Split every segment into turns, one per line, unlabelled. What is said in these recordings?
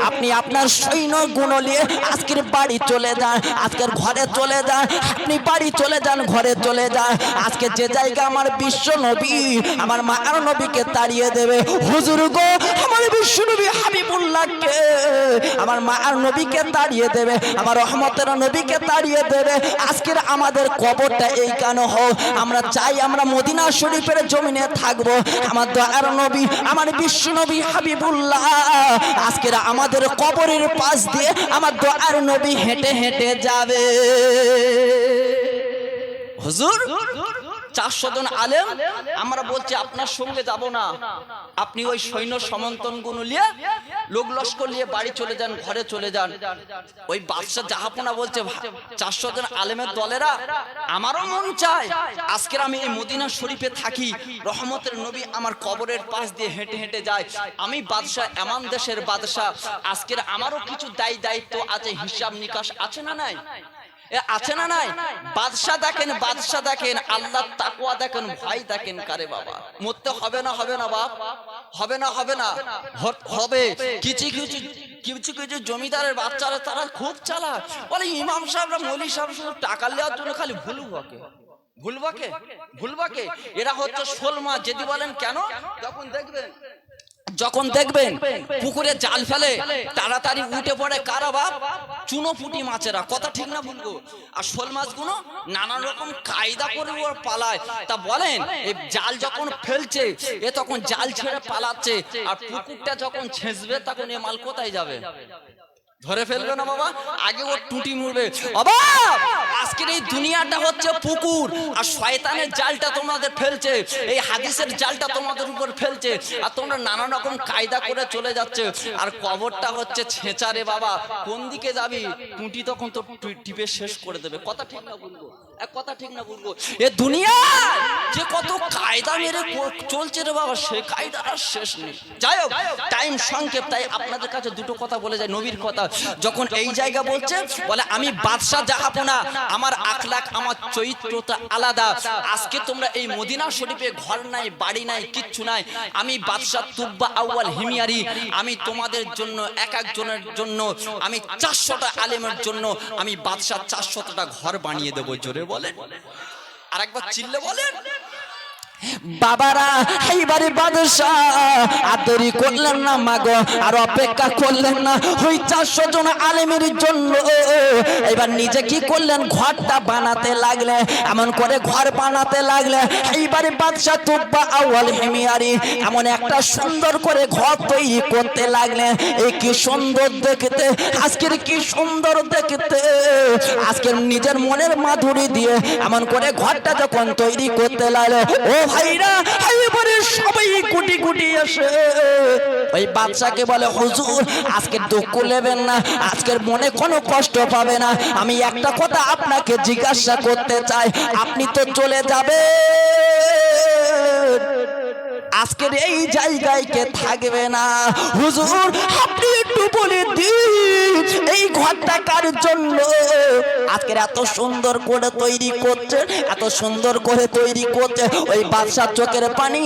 আপনি আপনার সৈন্যগুলো নিয়ে আজকের বাড়ি চলে যান, আজকের ঘরে চলে যান, আপনি বাড়ি চলে যান, ঘরে চলে যান। আজকে যে জায়গা আমার বিশ্ব নবী আমার মায়ার নবীকে তাড়িয়ে দেবে, হুজুর গো আমার বিশ্ব নবী হাবিবুল্লাহকে আমার মায়ার নবীকে তাড়িয়ে দেবে, আমার রহমতের নবীকে তাড়িয়ে দেবে। আজকের আমাদের কবরটা এই কেন হোক, আমরা চাই আমরা মদিনা শরীফের জমিনে থাকবো। আমার দয়ার নবী আমার বিশ্ব নবী হাবিবুল্লাহ আজকের আমাদের কবরের পাশ দিয়ে আমার দয়ার নবী হেঁটে হেঁটে যাবে। হুজুর 400 জন আলেম আমরা বলছি আপনার সঙ্গে যাব না, আপনি ওই সৈন্য সমন্তন গুলো নিয়ে লোক লস্কর নিয়ে বাড়ি চলে যান, ঘরে চলে যান। ওই বাদশা জাহাপনা বলছে 400 জন আলেমের দলেরা আমারও মন চায় আজকের আমি এই মদিনা শরীফে থাকি, রহমতের নবী আমার কবরের পাশ দিয়ে হেঁটে হেঁটে যায়। আমি বাদশা, এমন দেশের বাদশা, আজকের আমারও কিছু দায়িত্ব আছে, হিসাব নিকাশ আছে না নাই? আছে না নাই? বাদশাহ দেখেন, বাদশাহ দেখেন, আল্লাহর তাকওয়া দেখেন, ভাই দেখেন কারে বাবা মরতে হবে না, হবে না বাপ, হবে না, হবে না, হবে। কিছু কিছু কিছু কিছু জমিদারের বাচ্চারা তারা খুব চালাক, বলে ইমাম সাহেবরা মৌলী সাহেব শুধু টাকা নেওয়ার জন্য খালি ভুলবাকে ভুলবাকে ভুলবাকে, এরা হচ্ছে শোলমা। যদি বলেন কেন, যখন দেখবেন পুকুরে জাল ফেলে তাড়াতাড়ি উঠে পড়ে কারা বাপ, চুনো পুঁটি মাছেরা, কথা ঠিক না বলবো, আর শোল মাছগুলো নানান রকম কায়দা করে ওর পালায়। তা বলেন এই জাল যখন ফেলছে এ তখন জাল ছেড়ে পালাচ্ছে, আর পুকুরটা যখন ছেঁচবে তখন এ মাল কোথায় যাবে? ধরে ফেলবে না বাবা, আগে ওর টুটি মুড়বে। অবাক, আজকের এই দুনিয়াটা হচ্ছে পুকুর, আর শয়তানের জালটা তোমাদের ফেলছে, এই হাদিসের জালটা তোমাদের উপর ফেলছে, আর তোমরা নানা রকম কায়দা করে চলে যাচ্ছে। আর কবরটা হচ্ছে ছেঁচারে বাবা, কোন দিকে যাবি? টুটি তখন তো টিপে শেষ করে দেবে, কথা ঠিক না বলবো, এক কথা ঠিক না বলবো। এ দুনিয়া যে কত কায়দা মেরে চলছে রে বাবা, সে কায়দার শেষ নেই। যাই হোক, টাইম সংক্ষেপ, তাই আপনাদের কাছে দুটো কথা বলে যায়, নবীর কথা। যখন এই জায়গা বলছে, বলে আমি বাদশা জাহাপনা, আমার আখলাক আমার চরিত্রটা আলাদা। আজকে তোমরা এই মদিনা শরীফে ঘর নাই, বাড়ি নাই, কিচ্ছু নাই, আমি বাদশা তুব্বা আউয়াল হিমিয়ারি, আমি তোমাদের জন্য এক একজনের জন্য আমি 400টা আলেমের জন্য আমি বাদশা 400টা ঘর বানিয়ে দেবো। জোরে বলেন, আরেকবার চিল্লে বলেন। বাবারা এইবারে বাদশাহ আর দেরি করলেন না মাগো, আর অপেক্ষা করলেন না ওই 400 জন আলেমের জন্য। এবার নিজে কি করলেন, ঘরটা বানাতে লাগলে, এমন করে ঘর বানাতে লাগলে। এইবারে বাদশাহ তুব্বা আউয়াল হিমিয়ারি এমন একটা সুন্দর করে ঘর তৈরি করতে লাগলেন। এই কি সুন্দর দেখতে, আজকের কি সুন্দর দেখতে, আজকের নিজের মনের মাধুরী দিয়ে এমন করে ঘরটা যখন তৈরি করতে লাগলো, ও ভাইরা এবারে সবাই কোটি কোটি আসে ওই বাদশাকে বলে, হুজুর আজকে দুঃখ নেবেন না, আজকের মনে কোনো কষ্ট পাবে না। আমি একটা কথা আপনাকে জিজ্ঞাসা করতে চাই, আপনি তো চলে যাবে, আজকের এই জায়গায় কে থাকবে না? হুজুর আপনি একটু বলে দিন এই ঘরটা কার জন্য? আজকের এত সুন্দর করে তৈরি করছে, এত সুন্দর করে তৈরি করছে, ওই বাদশার চোখের পানি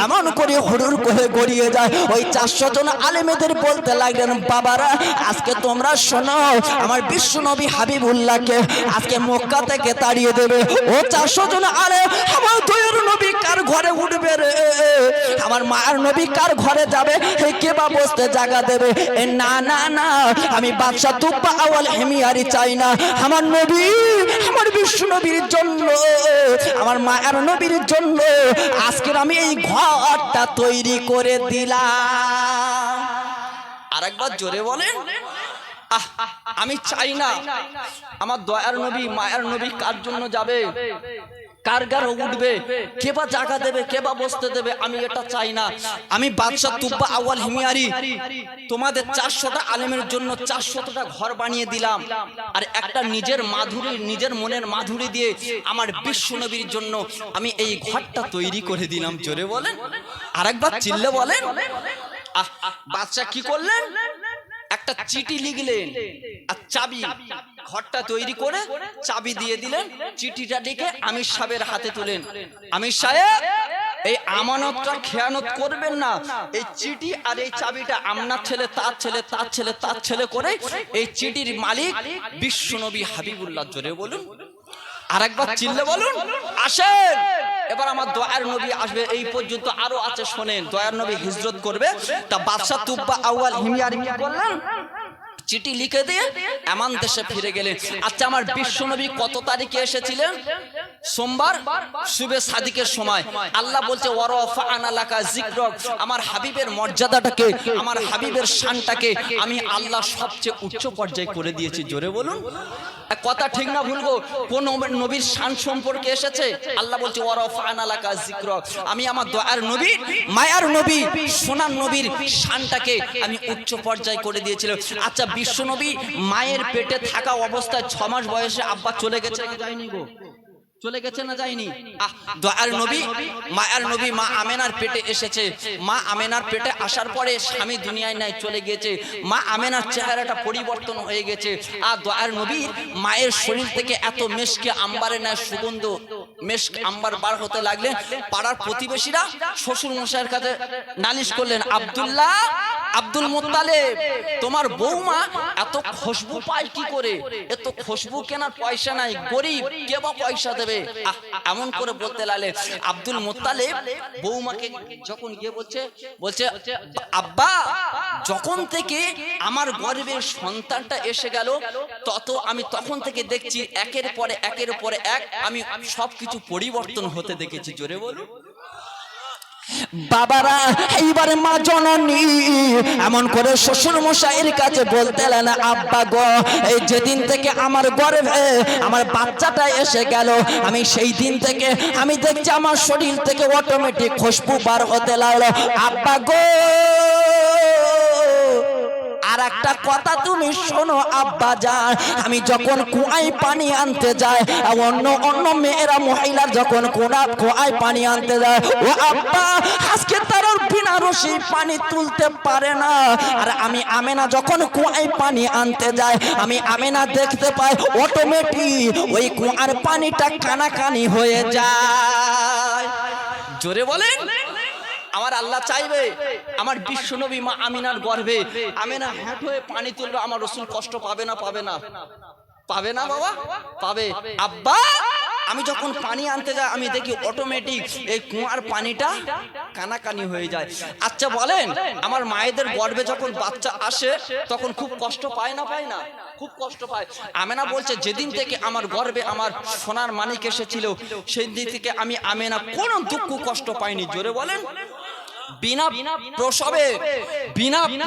এমন করে হুড়ুর করে গড়িয়ে যায়। ওই 400 জন আলেমেদের বলতে লাগলেন, বাবারা আজকে তোমরা শোনো, আমার বিশ্ব নবী হাবিবুল্লাহকে আজকে মক্কা থেকে তাড়িয়ে দেবে। ও 400 জন আলেম, আমার দয়ার নবী কার ঘরে উঠবে রে? আমার মায়ের নবী কার ঘরে যাবে? কে বা বসতে জায়গা দেবে? না না না, আমি বাদশা তুব্বা আউয়াল হিমিয়ারি চাই না। আমার নবী, আমার বিশ্ব নবীর জন্য, আমার মায়ের নবীর জন্য আজকের আমি এই ঘরটা তৈরি করে দিলাম। আরেকবার জোরে বলেন, আমি চাই না আমার দয়ার নবী মায়ের নবী কার জন্য যাবে, কার ঘরে উঠবে, কে বা জায়গা দেবে, কে বা বসতে দেবে, আমি এটা চাই না। আমি বাদশা তুব্বা আউয়াল হিমিয়ারি তোমাদের 400টা আলেমের জন্য 400টা ঘর বানিয়ে দিলাম, আর একটা নিজের মাধুরী, নিজের মনের মাধুরী দিয়ে আমার বিশ্ব নবীর জন্য আমি এই ঘরটা তৈরি করে দিলাম। জোরে বলেন, আরেকবার চিল্লে বলেন। বাদশা কি করলেন, একটা চিঠি লিখলেন আর চাবি, ঘরটা তৈরি করে চাবি দিয়ে দিলেন। চিঠিটা লিখে আমির সাহেবের হাতে তুলেন, আমির সাহেব এই আমানতটা খেয়ানত করবেন না। এই চিঠি আর এই চাবিটা আপনার ছেলে, তার ছেলে, তার ছেলে, তার ছেলে করে এই চিঠির মালিক বিশ্বনবী হাবিবুল্লাহ। জোরে বলুন, আরেকবার চিল্লে বলুন। আসেন, এবার আমার দয়ার নবী আসবে। এই পর্যন্ত আরো আছে, শোনেন। দয়ার নবী হিজরত করবে, তা বাদশাহ তুব্বা আউয়াল হিময়ার কি করলেন? চিঠি লিখে দিয়ে এমন দেশে ফিরে গেলেন। আচ্ছা, আমার বিশ্বনবী কত তারিখে এসেছিলেন? সোমবার শুবে সাদিকের সময়। আল্লাহ বলছে ওয়ারাফা'না লাকা যিকরাক, আমার হাবিবের মর্যাদাটাকে, আমার হাবিবের শানটাকে আমি আল্লাহ সবচেয়ে উচ্চ পর্যায়ে করে দিয়েছি। জোরে বলুন, কথা ঠিক না ভুল গো? কোন নবীর শান সম্পর্কে এসেছে? আল্লাহ বলছে ওয়ারাফা'না লাকা যিকরাক, আমি আমার দয়ার নবী, মায়ার নবী, সোনার নবীর শানটাকে আমি উচ্চ পর্যায়ে করে দিয়েছিলাম। আচ্ছা, বিশ্বনবী মায়ের পেটে থাকা অবস্থায় 6 মাস বয়সে আব্বা চলে গেছে না যায়নি গো? চলে গেছে না যায়নি? দয়ার নবী, মায়ার নবী মা আমেনার পেটে এসেছে। মা আমেনার পেটে আসার পরে স্বামী দুনিয়ায় নাই, চলে গেছে। মা আমেনার চেহারাটা পরিবর্তন হয়ে গেছে। আর দয়ার নবীর মায়ের শরীর থেকে এত মেশকে আম্বারে নেয় সুগন্ধ, মেশক আম্বার বার হতে লাগলে পাড়ার প্রতিবেশীরা শ্বশুর মশাইয়ের কাছে নালিশ করলেন, আব্দুল্লাহ, আব্দুল মুত্তালিব, তোমার বৌমা এত খুশবু পায় কি করে? এত খুশবু কেনার পয়সা নাই, গরিব, কে বা পয়সা দেবে? এমন করে বলতে লাগলেন। আব্দুল মুত্তালিব বৌমাকে যখন গিয়ে বলছে আব্বা, যখন থেকে আমার গর্ভের সন্তানটা এসে গেল, আমি তখন থেকে দেখছি একের পরে এক আমি সবকিছু পরিবর্তন হতে দেখেছি। জোরে বলুন।
বাবারা, এইবারে মা জননী এমন করে শ্বশুর মশাইয়ের কাছে বলতে লাগলেন, আব্বা গো, এই যেদিন থেকে আমার গর্ভে আমার বাচ্চাটা এসে গেল, আমি সেই দিন থেকে আমি দেখছি আমার শরীর থেকে অটোমেটিক খুশবু বার হতে লাগলো। আব্বা গো, আর একটা কথা তুমি শোনো আব্বা জান, আমি যখন কুয়ায় পানি আনতে যাই, অন্য মেয়েরা মহিলার যখন কুয়ায় পানি আনতে যায়, ও আব্বা আজকে তার বিনা রশি পানি তুলতে পারে না। আর আমি আমেনা যখন কুয়ায় পানি আনতে যাই, আমি আমেনা দেখতে পাই অটোমেটিক ওই কুয়ার পানিটা কানাকানি হয়ে যায়।
জোরে বলেন। আমার আল্লাহ চাইবে আমার বিশ্বনবী মা আমিনার গর্ভে আমেনা হ্যাট হয়ে পানি তুলবে, আমার রাসূল কষ্ট পাবে না? পাবে না? পাবে না বাবা? পাবে। আব্বা, আমি যখন পানি আনতে যাই, আমি দেখি অটোমেটিক এই কুয়ার পানিটা কানাকানি হয়ে যায়। আচ্ছা বলেন, আমার মায়েদের গর্ভে যখন বাচ্চা আসে তখন খুব কষ্ট পায় না? পায় না? খুব কষ্ট পায়। আমেনা বলছে, যেদিন থেকে আমার গর্ভে আমার সোনার মানিক এসেছিল, সেই দিন থেকে আমি আমেনা কোনো দুঃখ কষ্ট পাইনি। জোরে বলেন। বিনা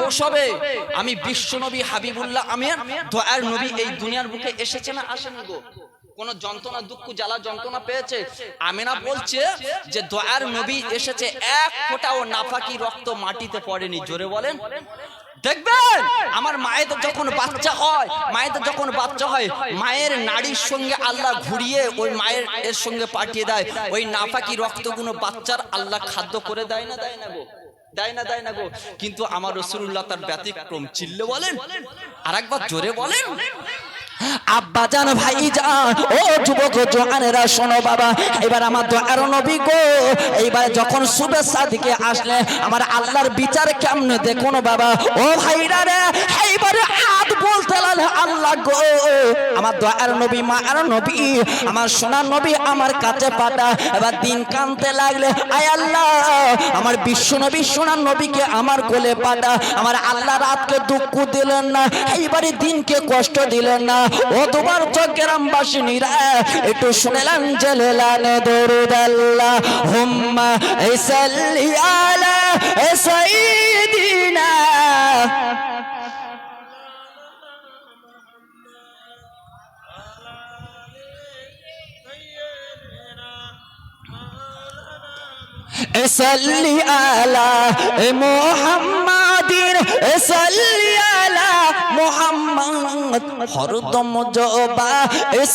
প্রসবে আমি বিশ্বনবী হাবিবুল্লাহ আমির দয়ার নবী এই দুনিয়ার বুকে এসেছে না আসেনি গো? কোন যন্ত্রণা, দুঃখ, জ্বালা, যন্ত্রণা পেয়েছে? আমেনা বলছে যে দয়ার নবী এসেছে, এক ফোঁটাও নাফাকি রক্ত মাটিতে পড়েনি। জোরে বলেন। দেখবেন আমার মায়েদের যখন বাচ্চা হয়, মায়ের নাড়ির সঙ্গে আল্লাহ ঘুরিয়ে ওই মায়ের এর সঙ্গে পাঠিয়ে দেয়, ওই নাফাকি রক্তগুলো বাচ্চার আল্লাহ খাদ্য করে দেয় না? দেয় না গো? দেয় না গো? কিন্তু আমার রাসূলুল্লাহ তার ব্যতিক্রম। চিল্লে বলেন, আরেকবার জোরে বলেন।
আব্বা জান, ভাই জান, ও যুবক জওয়ানেরা শোনো বাবা, এবার আমার দয়ার নবী গো, এইবার যখন শুবে সাদিকে আসলে আমার আল্লাহর বিচার কেমনে দেখুন বাবা। ও ভাইরা রে, এইবারে হাত বলতে লাগলে, আল্লাহ গো, আমার দয়ার নবী, মায়ের নবী, আমার সোনার নবী আমার কাছে পাঠা। এবার দিন কানতে লাগলে, আয় আল্লাহ, আমার বিশ্ব নবী সোনার নবীকে আমার কোলে পাঠা। আমার আল্লাহ রাতকে দুঃখ দিলেন না, এইবারে দিনকে কষ্ট দিলেন না। ও তোমার গ্রামবাসীরা একটু শুনেলেন, জেলেলান দরুদ আল্লাহুম্মা সাল্লি আলা সাইয়্যিদিনা সাল্লি আলা মুহাম্মাদিন সাল্লি আলা মুহাম্মদ হরদম জবা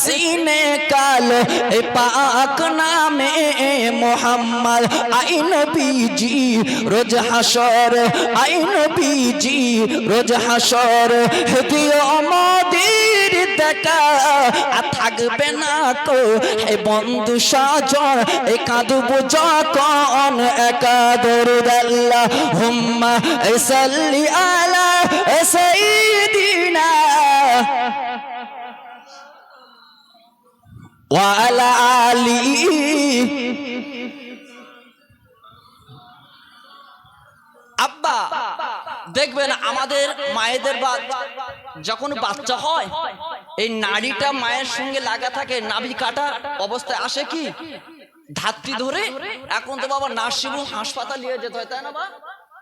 সিনে কালো এ পাক নামে মুহাম্মদ। আই নবীজি রোজ হাসর, আই নবীজি রোজ হাসর, দিও মোদের দেখা আর থাকবে না কো এই বন্ধু স্বজন এই কাঁদব যখন একা দরুদ আল্লাহুম্মা সাল্লি আলা সাইয়্যিদিনা ওয়া আলা আলিহি।
আব্বা দেখবেন আমাদের মায়েদের যখন বাচ্চা হয় এই নাড়িটা মায়ের সঙ্গে লাগা থাকে, নাভি কাটা অবস্থায় আসে কি ধাত্রী ধরে, এখন তো বাবা নার্সিং হোম হাসপাতাল নিয়ে যেতে হয়, তাই না বা?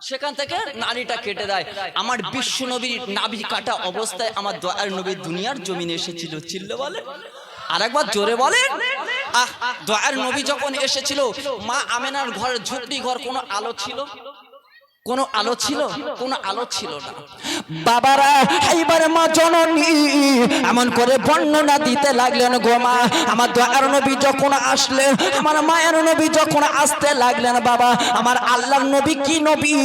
সেখান থেকে নাড়িটা কেটে দেয়। আমার বিশ্ব নবীর নাভি কাটা অবস্থায় আমার দয়ার নবীর দুনিয়ার জমিনে এসেছিল, চিল্লে বলে আর একবার জোরে বলেন। দয়ার নবী যখন এসেছিল মা আমেনার ঘরের ঝুপড়ি ঘর, কোনো আলো ছিল? কোনো আলো ছিল? কোনো আলো ছিল না।
বাবারা এইবার মা জননী এমন করে বর্ণনা দিতে লাগলেন গো মা, আমার দয়ার নবী যখন আসলেন, আমার মায়ের নবী যখন আসতে লাগলেন, বাবা আমার আল্লাহর নবী কি নবী,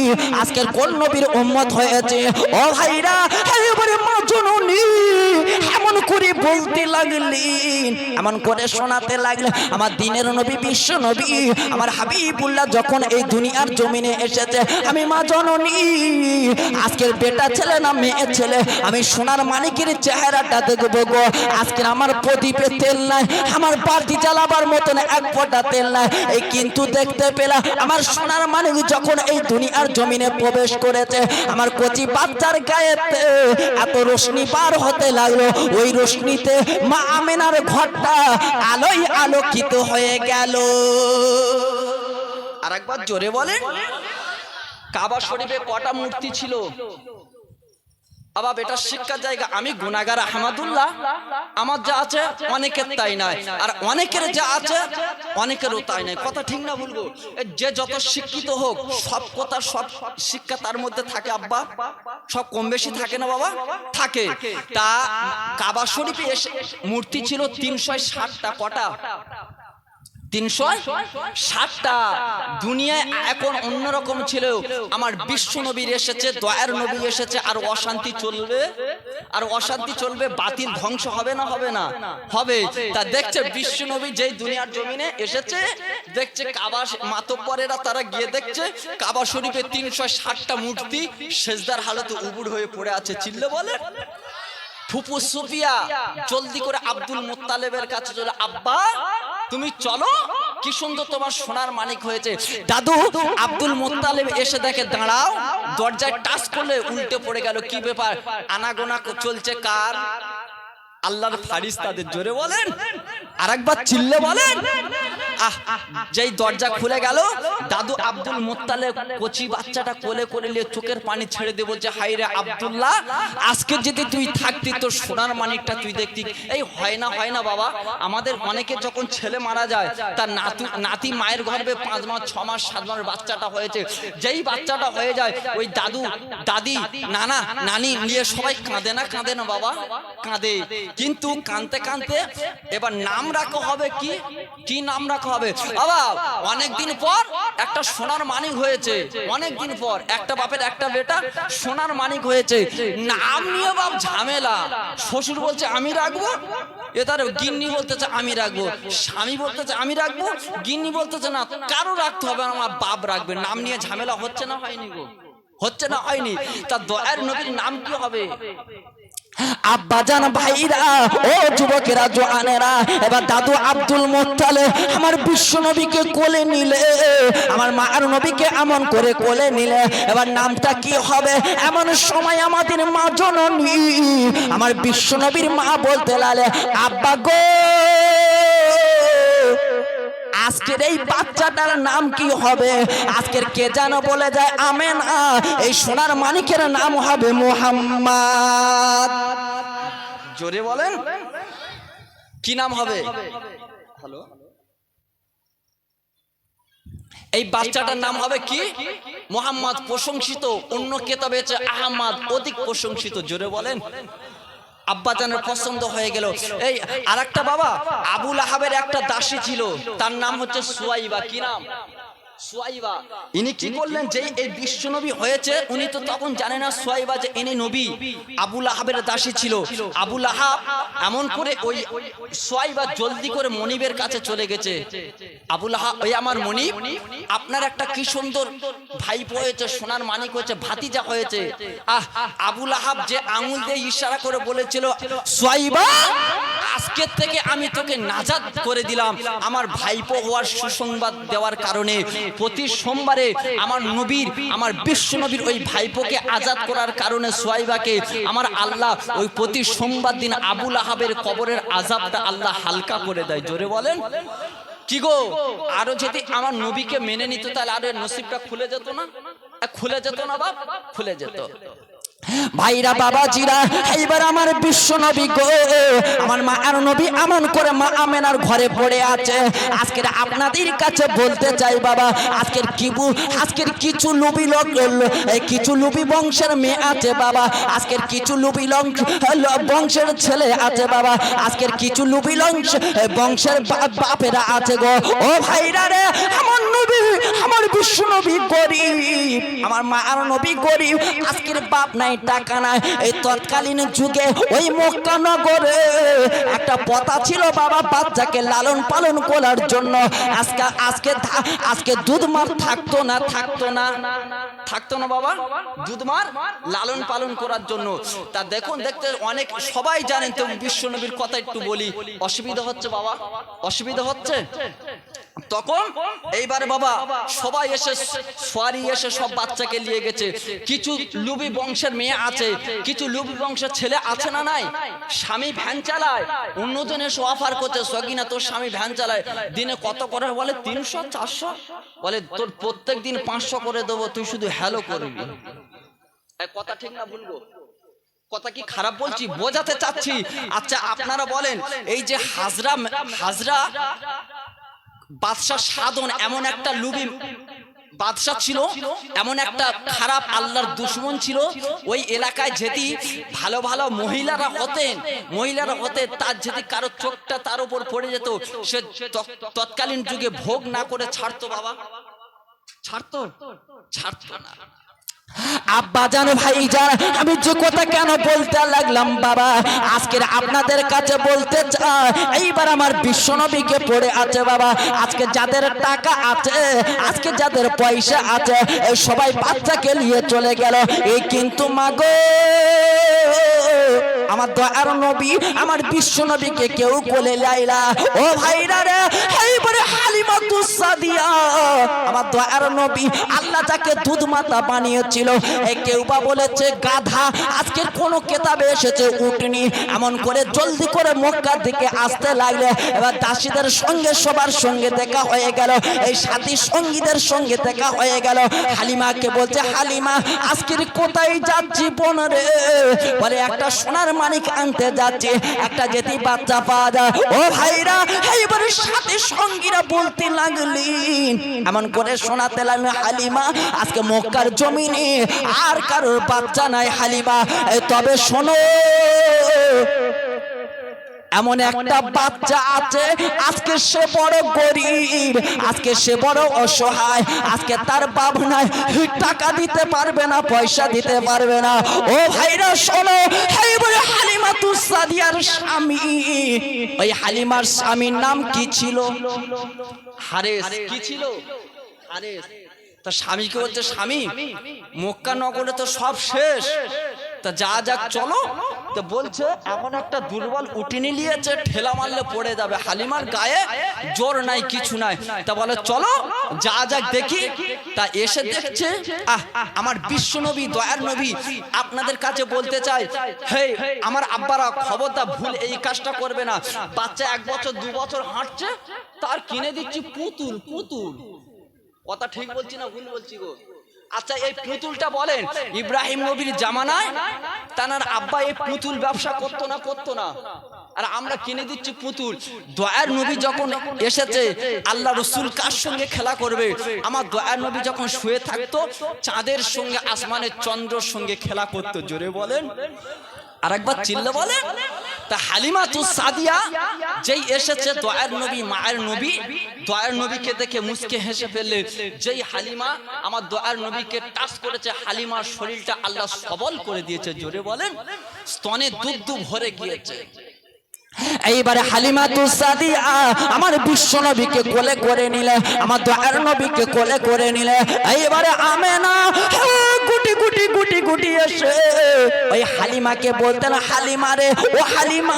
আজকের কোন নবীর উম্মত হয়েছে ও ভাইরা, এইবারে মা জননী এমন করে বলতে লাগলেন, এমন করে শোনাতে লাগলেন, আমার দিনের নবী বিশ্ব নবী আমার হাবিবুল্লাহ যখন এই দুনিয়ার জমিনে এসেছে, আমি মা জননী আজকের বেটা ছেলে না মেয়ে ছেলে, আমি সোনার মানিকের চেহারাটা দেখবো গো। আজকের আমার প্রদীপে তেল নাই, আমার বাতি জ্বালাবার মতন এক ফোঁটা তেল নাই, এই কিন্তু দেখতে পেলাম আমার সোনার মানিক যখন এই দুনিয়ার জমিনে প্রবেশ করেছে, আমার কচি বাচ্চার গায়েতে এত রোশনি পার হতে লাগলো, ওই রোশনিতে মা আমেনার ঘরটা আলোয় আলোকিত হয়ে গেল।
আর একবার জোরে বলেন। কাবা শরীফে কটা মূর্তি ছিল? আবার এটা শিক্ষার জায়গা। আমি গুনাহগার আহমদুল্লাহ, আমার যা আছে অনেকের তাই নাই, আর অনেকের যা আছে অনেকেরও তাই নাই। কথা ঠিক না বলবো? যে যত শিক্ষিত হোক সব কথা সব শিক্ষা তার মধ্যে থাকে আব্বা, সব কম বেশি থাকে না বাবা? থাকে। তা কাবা শরীফে এসে মূর্তি ছিল 360টা। কটা? 360টা। দুনিয়ায় এখন অন্যরকম ছিল, আমার বিশ্ব নবীর এসেছে, দয়ার নবী এসেছে, আর অশান্তি চলবে, আর অশান্তি চলবে, বাতিল ধ্বংস হবে না? হবে না? হবে। তা দেখছে বিশ্ব নবী যেই দুনিয়ার জমিনে এসেছে, দেখছে কাবা মাতব্বরেরা তারা গিয়ে দেখছে কাবা শরীফে 360টা মূর্তি সেজদার হালতে উবুড় হয়ে পড়ে আছে, চিল্লে বলে। ফুপু সুফিয়া জলদি করে আব্দুল মুত্তালেবের কাছে চলে, আব্বা তুমি চলো, কি সুন্দর তোমার সোনার মানিক হয়েছে।
দাদু
আব্দুল মুত্তালিব এসে দেখে দাঁড়াও, দরজায় টাচ করলে উল্টে পড়ে গেল। কি ব্যাপার? আনাগোনা চলছে কার? আল্লাহর ফারিস্তাদের। জোরে বলেন, আরেকবার চিল্লে বলেন। যেই দরজা খুলে গেল, দাদু আব্দুল মুত্তালিব কচি বাচ্চাটা কোলে করে নিয়ে চোখের পানি ছেড়ে দিয়ে বলছে, হাই রে আব্দুল্লাহ, আজকে যদি তুই থাকতি তোর সোনার মানিকটা তুই দেখতি। এই হয় না বাবা, আমাদের অনেকে যখন ছেলে মারা যায় তার নাতি মায়ের গর্ভে 5 মাস 6 মাস 7 মাস বাচ্চাটা হয়েছে, যেই বাচ্চাটা হয়ে যায় ওই দাদু দাদি নানা নানি নিয়ে সবাই কাঁদে না? কাঁদে না বাবা? কাঁদে। কিন্তু কাঁদতে কাঁদতে এবার নাম রাখা হবে কি? কি নাম রাখা হবে বাবা? অনেকদিন পর একটা সোনার মানিক হয়েছে, অনেকদিন পর একটা বাপের একটা বেটা সোনার মানিক হয়েছে, নাম নিয়ে বাপ ঝামেলা। শ্বশুর বলছে আমি রাখবো, এ তার গিন্নি বলতেছে আমি রাখবো, স্বামী বলতেছে আমি রাখবো, গিন্নি বলতেছে না কারো রাখতে হবে না, আমার বাপ রাখবে। নাম নিয়ে ঝামেলা হচ্ছে না হয়নি গো? হচ্ছে না হয়নি? তা দয়ার নবীর নাম কি হবে?
আব্বাজান ভাইরা ও যুবকেরা জোয়ানেরা, এবার দাদু আব্দুল মুত্তালিব আমার বিশ্ব নবীকে কোলে নিলে, আমার মায়ের নবীকে এমন করে কোলে নিলে, এবার নামটা কি হবে? এমন সময় আমাদের মা জননী আমার বিশ্ব নবীর মা বলতে লাগলে, আব্বা গো আজকের এই বাচ্চাটার নাম কি হবে? আজকের কে যেন বলে যায় আমেনা, এই সোনার মানিকের নাম হবে মুহাম্মদ।
জোরে বলেন, কি নাম হবে? হ্যালো, এই বাচ্চাটার নাম হবে কি? মুহাম্মদ। প্রশংসিত, অন্য কিতাবে আছে আহমদ, অধিক প্রশংসিত। জোরে বলেন। আব্বাজানের পছন্দ হয়ে গেল। এই আরেকটা বাবা, আবু লাহাবের একটা দাসী ছিল, তার নাম হচ্ছে সুয়াইবা। কি নাম? সুয়াইবা ইনি কি করলেন, যে এই বিশ্বনবী হয়েছে উনি তো তখন জানে না সুয়াইবা যে ইনি নবী। আবু লাহাবের দাসী ছিল। আবু লাহাব এমন করে ওই সুয়াইবা জলদি করে মনিবের কাছে চলে গেছে। আবু লাহাব, ওই আমার মনিব, আপনার একটা কি সুন্দর ভাইপো হয়েছে, সোনার মানিক হয়েছে, ভাতিজা হয়েছে। আবু লাহাব যে আঙুল দিয়ে ইশারা করে বলেছিল, সুয়াইবা আজকের থেকে আমি তোকে নাজাত করে দিলাম, আমার ভাইপো হওয়ার সুসংবাদ দেওয়ার কারণে প্রতি সোমবারে আমার নবীর, আমার বিশ্ব নবীর ওই ভাইপোকে আজাদ করার কারণে সুয়াইবাকে আমার আল্লাহ ওই প্রতি সোমবার দিন আবু লাহাবের কবরের আযাবটা আল্লাহ হালকা করে দেয়। জোরে বলেন কি গো, আরো যদি আমার নবীকে মেনে নিত তাহলে আরো নসিবটা খুলে যেত না? খুলে যেত না বাপ, খুলে যেত।
ভাইরা বাবাজিরা, এইবার আমার বিশ্ব নবী গো, আমার মা আর নবী এমন করে মা আমেনার ঘরে পড়ে আছে। আজকের আপনাদের কাছে বলতে চাই বাবা, আজকের কিছু লুবি লোক, কিছু লুবি বংশের মেয়ে আছে বাবা, আজকের কিছু লুবি বংশের ছেলে আছে বাবা, আজকের কিছু লুবি বংশের বাপেরা আছে গো। ও ভাইরা রে, আমার নবী, আমার বিশ্ব নবী গরিব, আমার মা আর নবী গরিব, আজকের বাপ নাই, টাকা নাই। এই তৎকালীন যুগে ওই মক্কা নগরে একটা প্রথা ছিল বাবা, বাচ্চাকে লালন পালন করার জন্য আজকে দুধ মার থাকতো না বাবা, দুধ মার লালন পালন করার জন্য। তা দেখুন, দেখতে অনেক সবাই জানেন, তো বিশ্ব নবীর কথা একটু বলি, অসুবিধা হচ্ছে বাবা, অসুবিধা হচ্ছে। তখন এইবারে বাবা সবাই এসে সোয়ারি এসে সব বাচ্চাকে নিয়ে গেছে। কিছু লুবি বংশের মেয়ে আছে, কিছু লুবি বংশের ছেলে আছে না নাই, স্বামী ভ্যান চালায়, অন্যজন এসে অফার করছে, সকিনা তোর স্বামী ভ্যান চালায়, দিনে কত করে বলে 300 400, বলে তোর প্রত্যেক দিন 500 করে দেবো, তুই শুধু হ্যালো করবি। কথা ঠিক না বলবো? কথা কি খারাপ বলছি? বোঝাতে চাচ্ছি। আচ্ছা আপনারা বলেন, এই যে হাজরা বাদশাহ সাধন এমন একটা লুবি বাদশাহ ছিল, এমন একটা খারাপ আল্লাহর দুশমন ছিল। ওই এলাকায় যদি ভালো ভালো মহিলারা হতেন, তার যদি কারো চোখটা তার উপর পড়ে যেত, সে তৎকালীন যুগে ভোগ না করে ছাড়তো বাবা, ছাড়তো না। আব্বা জান, ভাই জান, আমি যে কথা কেন বলতে লাগলাম বাবা, আজকের আপনাদের কাছে বলতে চাই, এইবার আমার বিশ্ব নবীকে পড়ে আছে বাবা। আজকে যাদের টাকা আছে, আজকে যাদের পয়সা আছে, সবাই বাচ্চাকে নিয়ে চলে গেল। এই কিন্তু মাগো, আমার দয়ার নবী, আমার বিশ্ব নবীকে কেউ কোলে লাইলা। ও ভাইরা রে, এইবারে হালিমাতুস সাদিয়া, আমার দয়ার নবী, আল্লাহ যাকে দুধ মাতা বানিয়েছিল, কেউ বা বলেছে গাধা, আজকের কোন কেতাবে এসেছে উটনি। এমন করে জলদি করে মক্কার দিকে আসতে লাগলে, এবার দাসীদের সঙ্গে সবার সঙ্গে দেখা হয়ে গেল, এই সাথী সঙ্গীদের সঙ্গে দেখা হয়ে গেল। হালিমাকে বলছে, হালিমা আজকের কোথায় যাচ্ছি বোন রে? বলে একটা সোনার মানিক আনতে যাচ্ছে, একটা যেতে বাচ্চা পাওয়া যায়। ও ভাইরা, এইবারে সাথী সঙ্গীরা বলতে লাগলেন, এমন করে শোনাতে লাগলেন, হালিমা আজকে মক্কার জমিনে আর কারোর বাচ্চা নাই হালিমা, তবে শোনো, এমন একটা বাচ্চা আছে, আজকে সে বড় গরিব, আজকে সে বড় অসহায়, আজকে তার বাপ নাই, টাকা দিতে পারবে না, পয়সা দিতে পারবে না। ও ভাইরা শোনো, এইবারে হালিমাতুস সাদিয়ার স্বামী, ওই হালিমার স্বামীর নাম কি ছিল?
হারেস। কি ছিল? হারেস। তা স্বামীকে বলছে, স্বামী মক্কা নগরে তো সব শেষ, তা যাক চলো। তো বলছে এমন একটা দুর্বল উটিনি নিয়েছে, ঠেলা মারলে পড়ে যাবে, হালিমার গায়ে জোর নাই, কিছু নাই। তা বলে চলো যাক দেখি। তা এসে দেখছে, আমার বিশ্ব নবী, দয়ার নবী, আপনাদের কাছে বলতে চাই, হে আমার আব্বারা, খবরদার ভুল এই কাজটা করবে না। বাচ্চা 1 বছর 2 বছর হাঁটছে, তার কিনে দিচ্ছি পুতুল। কথা ঠিক বলছি না ভুল বলছি গো? আচ্ছা এই পুতুলটা বলেন, ইব্রাহিম নবীর জামানায় তার আব্বা এই পুতুল ব্যবসা করতো না, আর আমরা কিনে দিচ্ছি পুতুল। দয়ার নবী যখন এসেছে, আল্লাহ রসুল কার সঙ্গে খেলা করবে? আমার দয়ার নবী যখন শুয়ে থাকতো, চাঁদের সঙ্গে, আসমানের চন্দ্রের সঙ্গে খেলা করতো। জোরে বলেন, আর একবার চিল্লে বলেন। তা হালিমাতুস সাদিয়া যেই এসেছে দয়ার নবী মায়ের নবী, দয়ার নবীকে দেখে মুচকে হেসে ফেললে। যেই হালিমা আমার দয়ার নবীকে টাচ করেছে, হালিমার শরীরটা আল্লাহ সবল করে দিয়েছে। জোরে বলেন, স্তনে দুধ ভরে গিয়েছে।
এইবারে হালিমাতুস সাদিয়া আমার বিশ্ব নবীকে কোলে করে নিলে, আমার দয়ার নবীকে কোলে করে নিলে। এইবারে আমেনা গুটি গুটি গুটি গুটি এসে ওই হালিমাকে বলতেন, হালিমা রে, ও হালিমা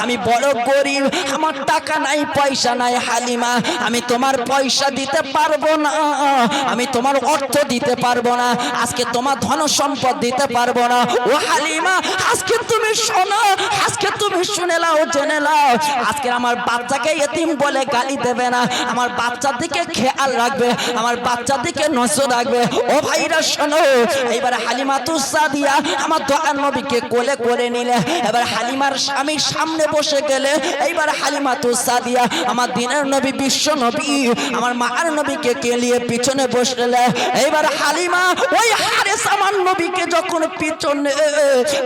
আমি বড় গরিব, আমার টাকা নাই পয়সা নাই হালিমা, আমি তোমার পয়সা দিতে পারবো না, আমি তোমার অর্থ দিতে পারবো না, আজকে তোমার ধন সম্পদ দিতে পারবো না। ও হালিমা আজকে তুমি শোনো, আজকে তুমি শুনে লাও, জেনে লাও, আজকে আমার বাচ্চাকে এতিম বলে গালি দেবে না, আমার বাচ্চার দিকে খেয়াল রাখবে, আমার বাচ্চার দিকে নজর রাখবে। ও ভাইরা শোনো, এইবার হালিমাতুস সাদিয়া আমার দয়ার নবীকে কোলে করে নিলে। এবার হালিমার স্বামীর সামনে বসে গেলে, এইবার হালিমাতুস সাদিয়া আমার দিনের নবী বিশ্ব নবী আমার মার নবীকে কেলিয়ে পিছনে বসলে। এইবার হালিমা ওই হারেস আমার নবীকে যখন পিছনে,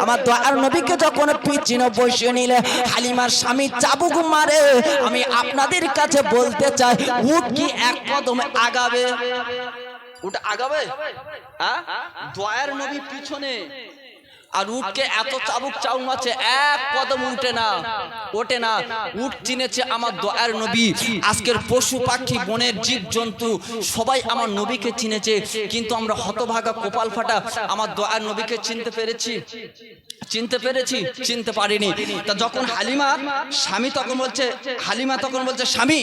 আমার দয়ার নবীকে যখন পিছনে বসে নিলে, হালিমার স্বামী চাবুক মারে। আমি আপনাদের কাছে বলতে চাই, উট কি এক কদম আগাবে?
উট আগাবে? হ্যাঁ, দয়ার নবী পিছনে, আর উটকে এত চাবুক চাউ মারছে, এক কদম উঠে না, ওঠে না। উট চিনেছে আমার দয়ার নবী। আজকের পশু পাখি বনের জীব জন্তু সবাই আমার নবীকে চিনেছে, কিন্তু আমরা হতভাগা কপাল ফাটা আমার দয়ার নবীকে চিনতে পেরেছি? চিনতে পেরেছি? চিনতে পারিনি। তা যখন হালিমা স্বামী তখন বলছে, হালিমা তখন বলছে, স্বামী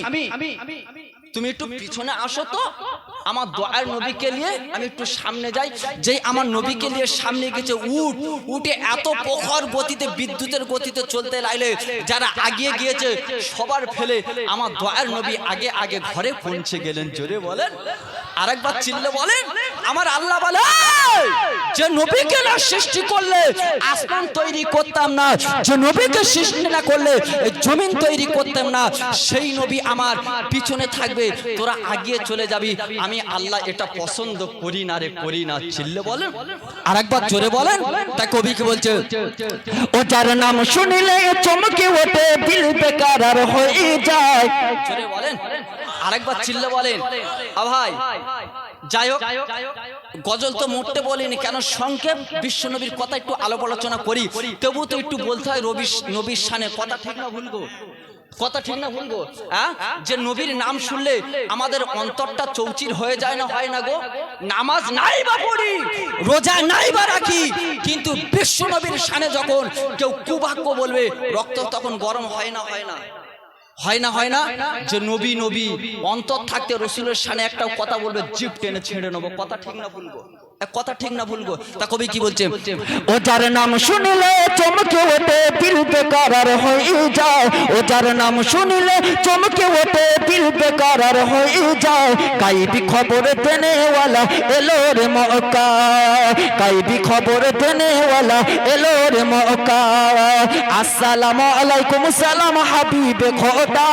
তুমি একটু পিছনে আসো তো, আমার দয়ার নবীকে নিয়ে আমি একটু সামনে যাই। যেই আমার নবীকে নিয়ে সামনে গেছে, উঠে এত প্রখর গতিতে, বিদ্যুতের গতিতে চলতে লাগলে, যারা আগিয়ে গিয়েছে সবার ফেলে আমার দয়ার নবী আগে আগে ঘরে পৌঁছে গেলেন। জোরে বলেন, আরেকবার চিল্লে বলেন। আমার আল্লাহ বলে, যে নবীকে না সৃষ্টি করলে আসমান তৈরি করতাম না, যে নবীকে সৃষ্টি না করলে জমিন তৈরি করতাম না, সেই নবী আমার পিছনে থাকবে, তোরা আগিয়ে চলে যাবি। আমি আল্লাহ এটা পছন্দ করি না রে, করি না। চিল্লে বলেন,
আরেকবার জোরে বলেন। তা কবি কি বলছে? ও যার নাম শুনিলে চমকে ওঠে, দিল বেকার হয়ে যায়।
জোরে বলেন, আরেকবার চিল্লে বলেন। ভাই যাই হোক, গজল তো মোটে বলিনি, কেন সংক্ষেপ বিশ্ব নবীর কথা একটু আলাপ আলোচনা করি, তবু তো একটু বলতে হয় নবীর শানে। কথা ঠিক না ভুলবো? কথা ঠিক না ভুলবো? হ্যাঁ, যে নবীর নাম শুনলে আমাদের অন্তরটা চৌচির হয়ে যায় না, হয় না গো? নামাজ নাই বা পড়ি, রোজা নাই বা রাখি, কিন্তু বিশ্ব নবীর শানে যখন কেউ কুবাক্য বলবে, রক্ত তখন গরম হয় না, হয় না? হয় না, হয় না? যে নবী নবী অন্তর থাকতে রসুলের শানে একটা কথা বলবে, জিভ টেনে ছেড়ে নেবো। কথা ঠিক না ভুলবো? কথা ঠিক না ভুলবো? তা কবি কি বলছে?
ও যার নাম শুনিলে চমকে ওঠে, দিল বেকার হয়ে যায়। ও যার নাম শুনিলে চমকে ওঠে, দিল বেকার হয়ে যায়। গাইবি খবর দেনেওয়ালা এলো রে মক্কা, গাইবি খবর দেনেওয়ালা এলো রে মক্কা। আসসালামু আলাইকুম সালাম হাবিবে খোদা,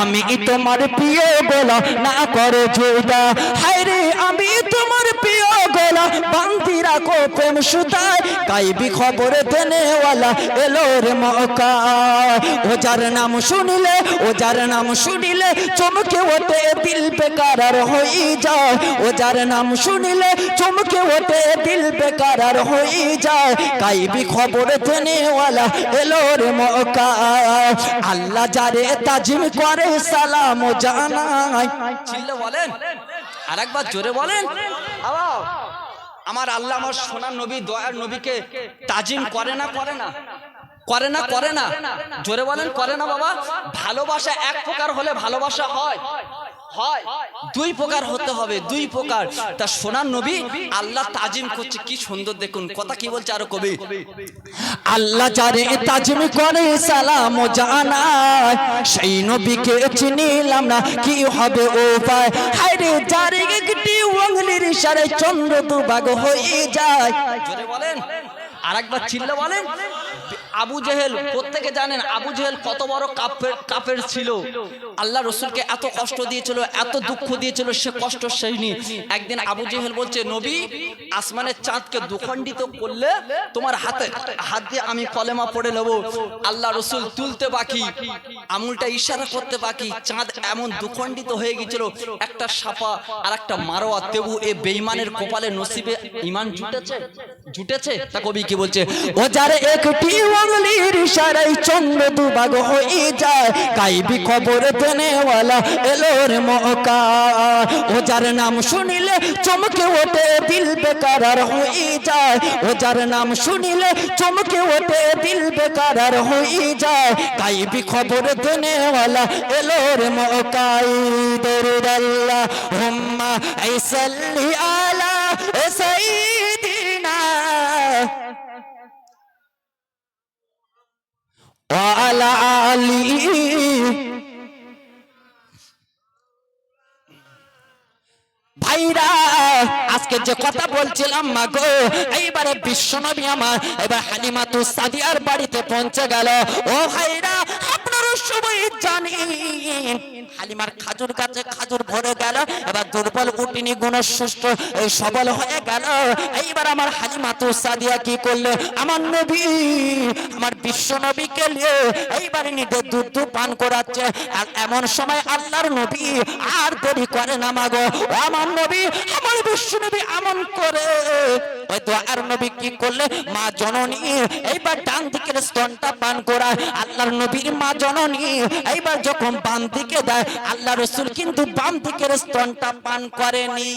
আমি তোমার প্রিয় গোলা না করে জোদা। হায় রে আমি তোমার প্রিয় গোলা, বান্ধি রাখো প্রেম সুতায়। গাইবি খবর দেনেওয়ালা এলো রে মক্কা। ও যার নাম শুনিলে, ও যার নাম শুনিলে চমকে ওঠে, দিল বেকার হয়ে যায়। ও যার নাম শুনিলে চমকে ওঠে, দিল বেকার হয়ে যায়। গাইবি খবর দেনেওয়ালা এলো রে মক্কা। আল্লাহ যারে তাজিম করে সালাম জানাই।
চিল্লে বলেন, আরেকবার জোরে বলেন। আমার আল্লাহ আমার সোনার নবী দয়ার নবীকে তাজিম করে না, করে না? করে না, করে না? জোরে বলেন, করে না বাবা? ভালোবাসা এক প্রকার হলে ভালোবাসা হয়, হয় দুই প্রকার হতে হবে, দুই প্রকার। তা সোনার নবী আল্লাহ তাজিম করছে, কি সুন্দর দেখুন। কথা কি বলছে আরো কবি?
আল্লাহ যারে তাজিম করে সালাম জানাই, সেই নবীকে চিনিলাম না, কি হবে উপায়? হায় রে যারে একটি আঙুলের ইশারায় চন্দ্র দুভাগ হয়ে যায়।
জোরে বলেন। আরেকবার চিল্লা বলেন। আবু জেহেল, প্রত্যেকে জানেন আবু জেহেল কত বড় কাফের ছিল। আল্লাহ রসুলকে এত কষ্ট দিয়েছিল, এত দুঃখ দিয়েছিল, সে কষ্ট সইনি। একদিন আবু জেহেল বলছে, নবী, আসমানের চাঁদকে দুখণ্ডিত করলে তোমার হাত দিয়ে আমি কলেমা পড়ে নেব। আল্লাহ রসুল তুলতে বাকি, আঙুলটা ইশারা করতে বাকি, চাঁদ এমন দুখণ্ডিত হয়ে গেছিল, একটা সাফা আর একটা মারোয়া। তেবু এ বেঈমানের কপালে নসিবে ঈমান জুটেছে। তা কবি কি বলছে,
ও যার একটি আঙুলির ইশারায় চন্দ্র দুভাগ হয়ে যায়, গায়বী খবর দেনেওয়ালা এলো রে মক্কা। ও যার নাম শুনিলে চমকে ওঠে দিল বেকারার হয়ে যায়, ও যার নাম শুনিলে চমকে ওঠে দিল বেকারার হয়ে যায়, গায়বী খবর দেনেওয়ালা এলো রে মক্কায়। দরুদ আল্লাহুম্মা সাল্লি আলা সাইয়্যিদিনা ওয়া আলা আলিহি। ভাইরা, আজকে যে কথা বলছিলাম মাগো, এইবারে বিশ্বনবী আমার এবার হালিমাতুস সাদিয়ার বাড়িতে পৌঁছে গেল। ও ভাইরা, আপনারা সবাই জানেন হালিমার খাজুর গাছে খাজুর ভরে গেল। এবার দুর্বল উটিনি গুণসুষ্ট এই সবল হয়ে গেল। এইবার আমার হালিমাতুস সাদিয়া কি করলো, আমার নবী, আমার বিশ্ব নবীকে নিয়ে এইবারে নিজের দুধ পান করাচ্ছে। আর এমন সময় আল্লাহর নবী আর দেরি করে না মাগো, ও আমার নবী, আমার বিশ্ব নবী এমন করে ওই দোয়ার নবী কি করলে, মা জননী এইবার ডান দিকের স্তনটা পান করায়। আল্লাহর নবীর মা জননী এইবার যখন বাম দিকে দেয়, আল্লাহ রসুল কিন্তু বাম দিকের স্তনটা পান করেনি।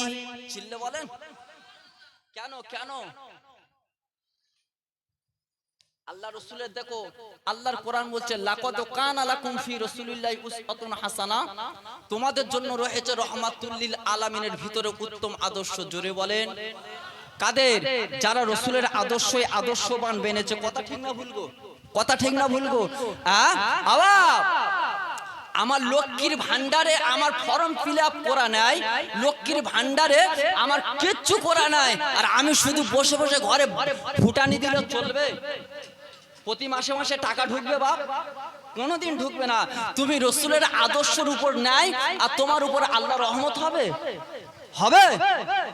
চিল্লে বলেন কেন? কেন? আল্লাহ রসুলের দেখো, আল্লাহর কোরআন বলছে, লাকাদ কানা লাকুম ফি রাসূলিল্লাহি উসওয়াতুন হাসানা, তোমাদের জন্য রয়েছে রাহমাতুল লিল আলামিনের ভিতরে উত্তম আদর্শ। জোরে বলেন কাদের? যারা রসুলের আদর্শই আদর্শবান বেনেছে। কথা ঠিক না ভুলগো? কথা ঠিক না ভুলগো? আমার লক্ষ্মীর ভান্ডারে আমার ফর্ম ফিল আপ করা নাই, লক্ষ্মীর ভান্ডারে আমার কিচ্ছু করা নাই, আর আমি শুধু বসে বসে ঘরে ফুটানি দিলে চলবে? প্রতি মাসে মাসে টাকা ঢুকবে বাপ? কোনোদিন ঢুকবে না। তুমি রসুলের আদর্শের উপর নাই আর তোমার উপর আল্লাহ রহমত হবে? হবে?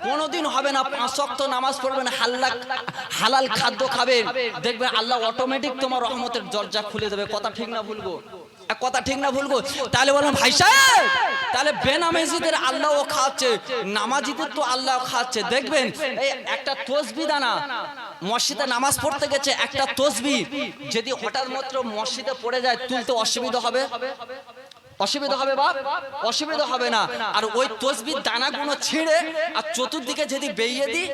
কোনোদিন হবে না। 5 ওয়াক্ত নামাজ পড়বেন, হালাল খাদ্য খাবেন, দেখবেন আল্লাহ অটোমেটিক তোমার রহমতের দরজা খুলে দেবে। কথা ঠিক না ভুলবো? কথা ঠিক না ভুলবো? তাহলে বললাম ভাই সাহেব, তাহলে বেনামাজিদের আল্লাহও খাচ্ছে, নামাজিদের তো আল্লাহ খাচ্ছে। দেখবেন এই একটা তসবিহ দানা, মসজিদে নামাজ পড়তে গেছে, একটা তসবিহ যদি হঠাৎ মাত্র মসজিদে পড়ে যায়, তুলতে অসুবিধা হবে? অসুবিধা হবে বাপ? অসুবিধা হবে না। আর ওই তসবির দানাগুলো ছিঁড়ে আর চতুর্দিকে যদি বেরিয়ে দিই,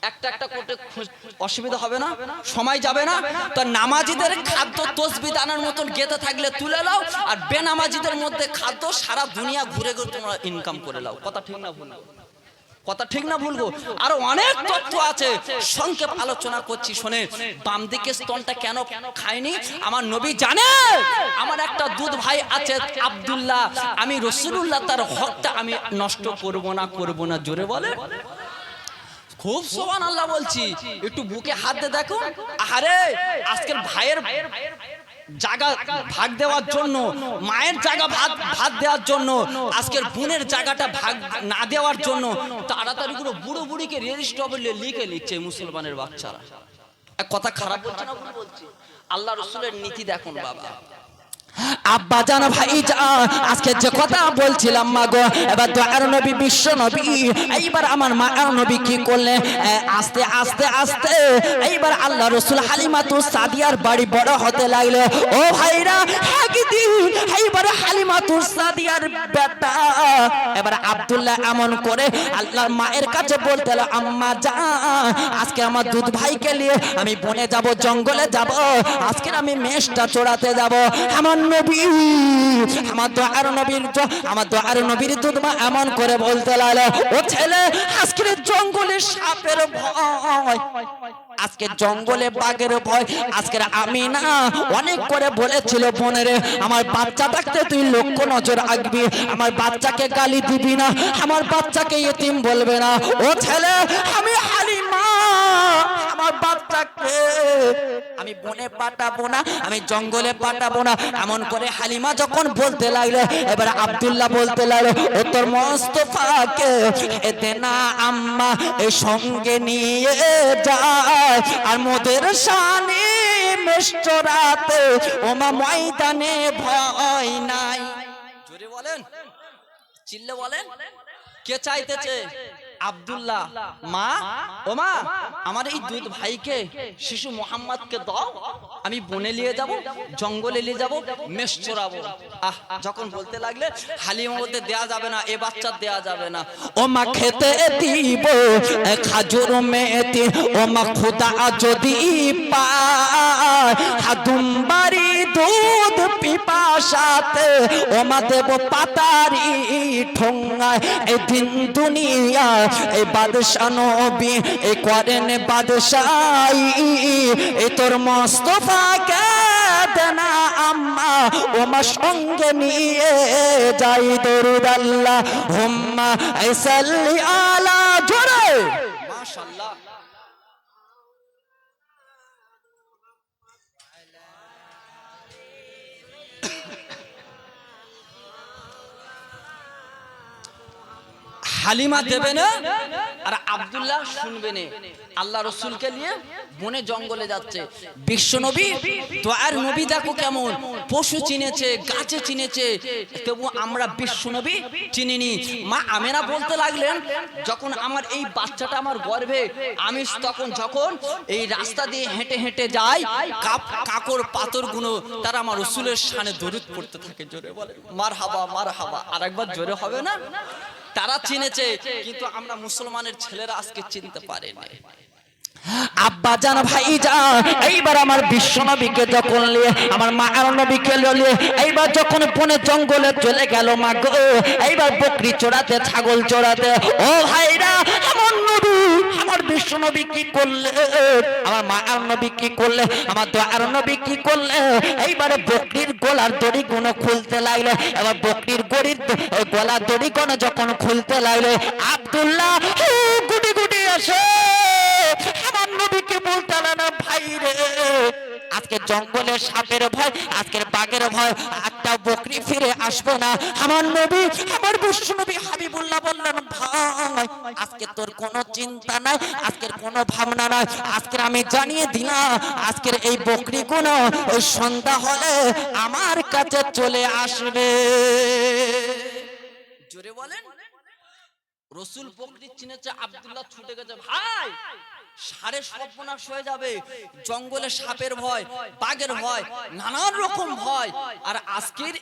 একটা একটা করতে অসুবিধা হবে না? সময় যাবে না? তো নামাজিদের খাদ্য তসবিহ দানার মতন গেতে থাকলে তুলে নাও, আর বেনামাজিদের মধ্যে খাদ্য সারা দুনিয়া ঘুরে ঘুরে তোমরা ইনকাম করে নাও। কথা ঠিক না ভুল? কথা ঠিক না ভুলবো? আরো অনেক তথ্য আছে, সংক্ষেপ আলোচনা করছি শোনে। বাম দিকে স্তনটা কেন খায়নি? আমার নবী জানে আমার একটা দুধ ভাই আছে আব্দুল্লাহ, আমি রাসূলুল্লাহ তার হকটা আমি নষ্ট করব না। জোরে বলে খুব সুবহানাল্লাহ বলছি। একটু বুকে হাত দিয়ে দেখো। আরে আজকের ভাইয়ের জায়গা ভাগ দেওয়ার জন্য, মায়ের জায়গা ভাগ দেওয়ার জন্য, আজকের বোনের জায়গাটা ভাগ না দেওয়ার জন্য তাড়াতাড়ি করে বুড়ো বুড়িকে রেজিস্টার লিখছে মুসলমানের বাচ্চারা। এক কথা খারাপ বলছে না, বলছি আল্লাহ রসুলের নীতি দেখুন বাবা।
আব্বা জান, ভাই জান, আজকে যে কথা বলছিলাম মাগো, এবার দয়ার নবী বিশ্ব নবী এইবার আমার মায়ের নবী কি করলেন, আস্তে আস্তে আস্তে এইবার আল্লাহ রসুল হালিমাতুস সাদিয়ার বাড়ি বড় হতে লাগলো। ও ভাইরা, একদিন এইবার হালিমাতুস সাদিয়ার বেটা এবার আব্দুল্লাহ এমন করে আল্লাহর মায়ের কাছে বলতে লাগলো, আম্মা জান, আজকে আমার দুধ ভাইকে নিয়ে আমি বনে যাব, জঙ্গলে যাব, আজকে আমি মেষটা চড়াতে যাব। আমার নবী, আমার দোয়ার নবীর দুধ মা এমন করে বলতে লাগলো, ও ছেলে, আজকের জঙ্গলে সাপের ভয়, আজকে জঙ্গলে বাঘের ভয়, আজকের আমি না অনেক করে বলেছিল বোনেরে, আমার বাচ্চা থাকতে তুই লক্ষ্য নজর রাখবি, আমার বাচ্চাকে গালি দিবি না, আমার বাচ্চাকে ইতিম বলবে না। ও ছেলে, আমি হালিমা আমার আমি বনে পাঠাবো না, আমি জঙ্গলে পাঠাবো না। এমন করে হালিমা যখন বলতে লাগলো, এবার আব্দুল্লাহ বলতে লাগলো, ও তোর মোস্তফাকে এতে না আম্মা এই সঙ্গে নিয়ে যায়, আর মোদের শানে মেষ্টরাতে ওমা ময়দানে ভয় নাই।
জোরে বলেন, চিল্লে বলেন, কে চাইতেছে? আব্দুল্লাহ। মা, ও মা, আমার এই দুধ ভাইকে শিশু মোহাম্মদকে দাও, আমি বনে নিয়ে যাব, জঙ্গলে নিয়ে যাব, মেষ চড়াবো। যখন বলতে লাগলে হালিমা বলতে দেয়া যাবে না, এ বাচ্চা দেয়া যাবে না।
ও মা খেতে দিব খাজুর মেতে, ও মা খুদা যদি পায় হাদুমবাড়ি দুধ পিপাসাতে, ও মা দেব পাতারি ঠোঙায়। এই দিন দুনিয়া এই বাদশা নবী এই করেন বাদশাহী, এই তোর মোস্তফাকে দেনা আম্মা ও মা সঙ্গে নিয়ে যাই। দরুদ আল্লাহ হুম্মা সাল্লি আলা, জোরে
মাশাআল্লাহ। হালিমা দেবে না আর আব্দুল্লাহ শুনবে না। আল্লাহ রসুলকে নিয়ে বনে জঙ্গলে যাচ্ছে। বিশ্বনবী দয়ার নবী দেখো কেমন পশু চিনেছে, গাছে চিনেছে, তবু আমরা বিশ্বনবী চিনিনি। মা আমেনা বলতে লাগলেন, যখন আমার এই বাচ্চাটা আমার গর্ভে, আমি তখন যখন এই রাস্তা দিয়ে হেঁটে হেঁটে যাই, কাকর পাথর গুলো তারা আমার রসুলের শানে দরুদ পড়তে থাকে। জোরে বলে মারহাবা মারহাবা, আর একবার জোরে হবে না? তারা চিনেছে, কিন্তু আমরা মুসলমানের ছেলেরা আজকে চিনতে পারে না।
আব্বা জান ভাই যান, এইবার আমার বিশ্ব নবীকে যখন নিয়ে আমার মায়ের নবীকে নিয়ে এইবার যখন বনে জঙ্গলে চলে গেল মা গো, এইবার বকরি চড়াতে, ছাগল চড়াতে। ও ভাইরা, আমার নবী আমার বিশ্ব নবী কি করলে, আমার মায়ের নবী কি করলে, আমার দয়ার নবী কি করলে, এইবারে বকরির গলার দড়ি গুলো খুলতে লাগলো। এবার বকরির গলার দড়ি গুলো যখন খুলতে লাগলো, আব্দুল্লাহ গুটি গুটি আসে আমার নবীকে বলতে না, ভাই রে আজকে জঙ্গলের সাপের ভয়, আজকের বাঘের ভয়, একটা বকরি ফিরে আসবে না। আমার নবী আমার বিশ্ব নবী হাবিবুল্লাহ বললেন, ভাই আজকে তোর কোনো চিন্তা নাই, আজকের কোনো ভাবনা নাই, আজকের আমি জানিয়ে দিলাম, আজকের এই বকরি গুলো ওই সন্ধ্যা হলে আমার কাছে চলে আসবে।
জোরে বলেন। রসুল বকরি চিনেছে, আব্দুল্লাহ ছুটে গেছে। ভাই সাড়ে সর্বনাশ হয়ে যাবে, জঙ্গলে সাপের ভয়, বাঘের ভয়, নানান রকম ভয়, আর আজকের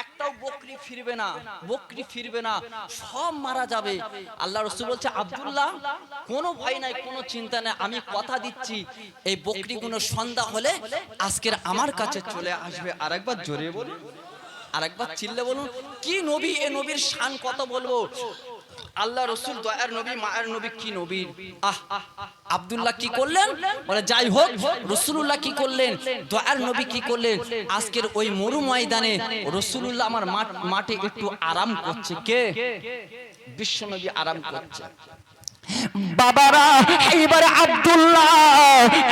একটাও বকরি ফিরবে না, বকরি ফিরবে না, সব মারা যাবে। আল্লাহ রসুল বলছে, আব্দুল্লাহ কোনো ভয় নাই, কোনো চিন্তা নাই, আমি কথা দিচ্ছি এই বকরিগুলো সন্ধ্যা হলে আজকের আমার কাছে চলে আসবে। আরেকবার জোরে বলুন, আরেকবার চিল্লে বলুন, কি নবী, এ নবীর শান কত বলবো। আল্লাহ রসুল দয়ার নবী, মায়ের নবী, কি নবীর। আব্দুল্লাহ কি করলেন বলে, যাই হোক রসুলুল্লাহ কি করলেন, দয়ার নবী কি করলেন, আজকের ওই মরু ময়দানে রসুলুল্লাহ আমার মাঠে একটু আরাম করছে। কে? বিশ্ব নবী আরাম করছে।
বাবারা, এইবার আব্দুল্লাহ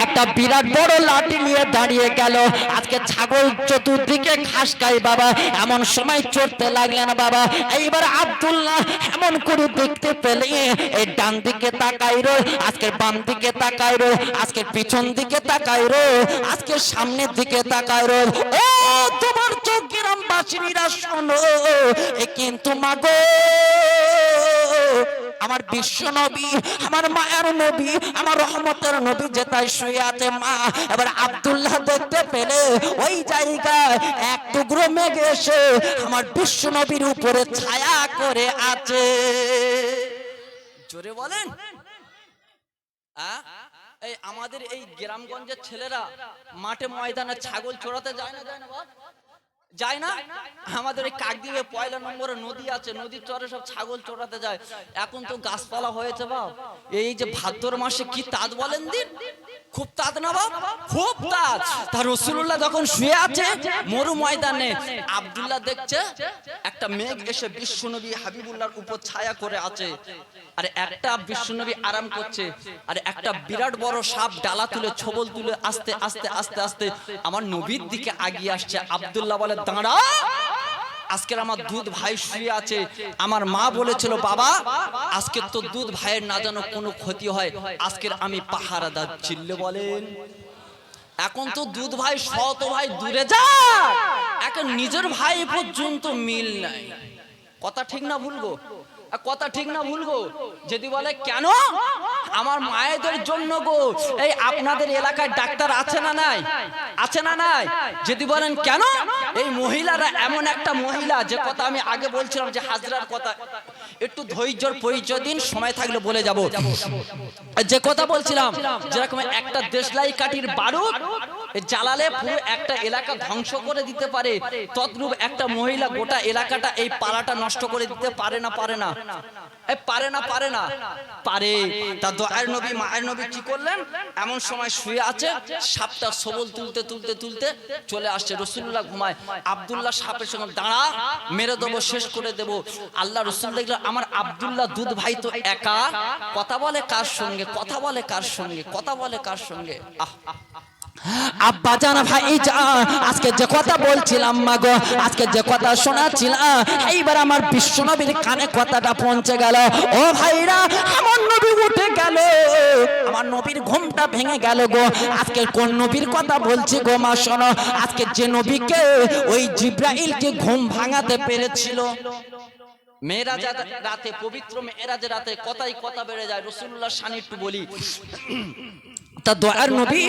একটা বিরাট বড় লাঠি নিয়ে দাঁড়িয়ে গেল। আজকে ছাগল চতুর্দিকে ঘাস খায় বাবা, এমন সময় চড়তে লাগলেন বাবা। এইবার আব্দুল্লাহ এমন করে দেখতে পেলে, এই ডান দিকে তাকাইরো, আজকে বাম দিকে তাকাইরো, আজকে পিছন দিকে তাকাইরো, আজকে সামনের দিকে তাকাইরো। ও তোমার চোখ গ্রামবাসীরা শোনো, এ কিন্তু মাগো আমার বিশ্ব নবী, আমার মায়ের নবী, আমার রহমতের নবী যেটাই শুয়ে আছে মা। এবার আব্দুল্লাহ দেখতে পেলে ওই জায়গায় এক টুকরো মেঘ এসে আমার বিশ্ব নবীর উপরে ছায়া করে আছে।
জোরে বলেন। এই আমাদের এই গ্রামগঞ্জের ছেলেরা মাঠে ময়দানে ছাগল চড়াতে যায় না, যায় না বাপ? যায় না? আমাদের এই কাকদ্বীপে 1 নম্বরে নদী আছে, নদীর চরে সব ছাগল চড়াতে যায়। এখন তো গাছপালা হয়েছে বাপ, এই যে ভাদ্র মাসে কি তাঁত বলেন দিন, খুব তাঁত না বাপ, খুব তাঁত। তার রাসূলুল্লাহ যখন শুয়ে আছে মরু ময়দানে, আব্দুল্লাহ দেখছে একটা মেঘ এসে বিশ্বনবী হাবিবুল্লাহর উপর ছায়া করে আছে, আর একটা বিশ্বনবী আরাম করছে, আর একটা বিরাট বড় সাপ ডালা তুলে ছবল তুলে আস্তে আস্তে আস্তে আস্তে আমার নবীর দিকে আগিয়ে আসছে। আব্দুল্লাহ বলে, দাঁড়া, আজকের আমার দুধ ভাই শুয়ে আছে, আমার মা বলেছিল বাবা আজকে তো দুধ ভাইয়ের না যেন কোনো ক্ষতি হয়, আজকের আমি পাহারাদার। চিল্লে বলেন, এখন তো দুধ ভাই শত ভাই দূরে যা, এখন নিজের ভাই পর্যন্ত মিল নাই। কথা ঠিক না ভুলবো? কথা ঠিক না ভুলবো? যদি বলে কেন, আমার মায়েদের জন্য গো, এই আপনাদের এলাকায় ডাক্তার আছে না নাই? আছে না নাই? যদি বলেন কেন, এই মহিলারা এমন একটা মহিলা, যে কথা আমি আগে বলছিলাম যে হাজরার কথা, একটু ধৈর্যর পরিচয় দিন, সময় থাকলে বলে যাব। যে কথা বলছিলাম, যেরকম একটা দেশলাই কাঠির বারুদ জ্বালালে পুরো একটা এলাকা ধ্বংস করে দিতে পারে, তদ্রূপ একটা মহিলা গোটা এলাকাটা, এই পাড়াটা নষ্ট করে দিতে পারে না? পারে না? পারে না? পারে না? পারে। তা দয়ার নবী মায়ের নবী কি করলেন, এমন সময় শুয়ে আছে, সাপটা সবল তুলতে তুলতে তুলতে চলে আসছে। রাসূলুল্লাহ ঘুমায়, আব্দুল্লাহ সাপের সঙ্গে, দাঁড়া, মেরে দেবো, শেষ করে দেবো। আল্লাহ রাসূল দেখলেন আমার আব্দুল্লাহ দুধ ভাই তো একা, কথা বলে কার সঙ্গে, কথা বলে কার সঙ্গে, কথা বলে কার সঙ্গে।
আব্বা জান ভাই জান, আজকে যে কথা বলছিলাম মাগো, আজকে যে কথা শোনাচ্ছিলাম, এইবার আমার বিশ্বনবীর কানে কথাটা পৌঁছে গেল। ও ভাইরা, আমার নবী উঠে গেল, আমার নবীর ঘুমটা ভেঙে গেল গো। আজকে কোন নবীর কথা বলছি গো মা, শোনো। আজকে যে নবীকে ওই জিব্রাইলকে ঘুম ভাঙাতে পেরেছিল,
মেরাজ রাতে, পবিত্র মেরাজ রাতে, কথাই কথা বেড়ে যায়। রাসূলুল্লাহ শান একটু বলি,
তা দয়ার নবী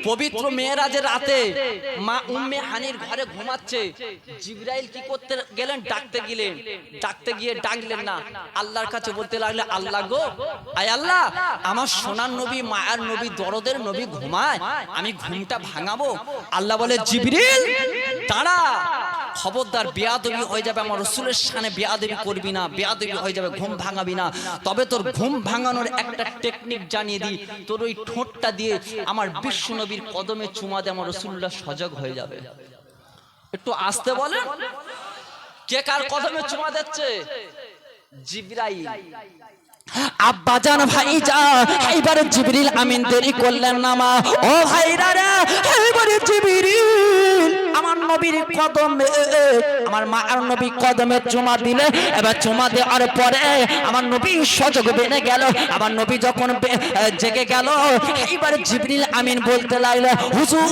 পবিত্র মেরাজের রাতে মা উম্মে হানির ঘরে ঘুমাচ্ছে, জিবরাইল কি করতে গেলেন, ডাকতে গেলেন, ডাকতে গিয়ে ডাকলেন না, আল্লাহর কাছে বলতে লাগলে, আল্লাহ গো, আয় আল্লাহ, আমার সোনার নবী মায়ার নবী দরদের নবী ঘুমায়, আমি ঘুমটা ভাঙাবো। আল্লাহ বলে, জিবরিল দাঁড়া, খবরদার, বেয়াদবি হয়ে যাবে, আমার রাসূলের শানে বেয়াদবি করবি না, বেয়াদবি হয়ে যাবে, ঘুম ভাঙাবি না। তবে তোর ঘুম ভাঙানোর একটা টেকনিক জানিয়ে দিই, তোর ওই ঠোঁটটা দিয়ে আমার বিশ্ব নবীর কদমে চুমা দে, আমার রাসূলুল্লাহ সজাগ হয়ে যাবে। একটু আসতে বলেন, কে কার কদমে চুমা দিচ্ছে? জিবরাইল।
আব্বা জান ভাই জান, এইবারে জিবরিল আমিন দেরি করলেন না মা। ও ভাইরা রে, এইবারে জিবরিল আমার নবীর কদমে, আমার মা আর নবী কদমে চুমা দিলে, এবার চুমা দেওয়ার পরে আমার নবী সজগ বেড়ে গেল। আমার নবী যখন জেগে গেল, এইবারে জিবরিল আমিন বলতে লাগলো, হুজুর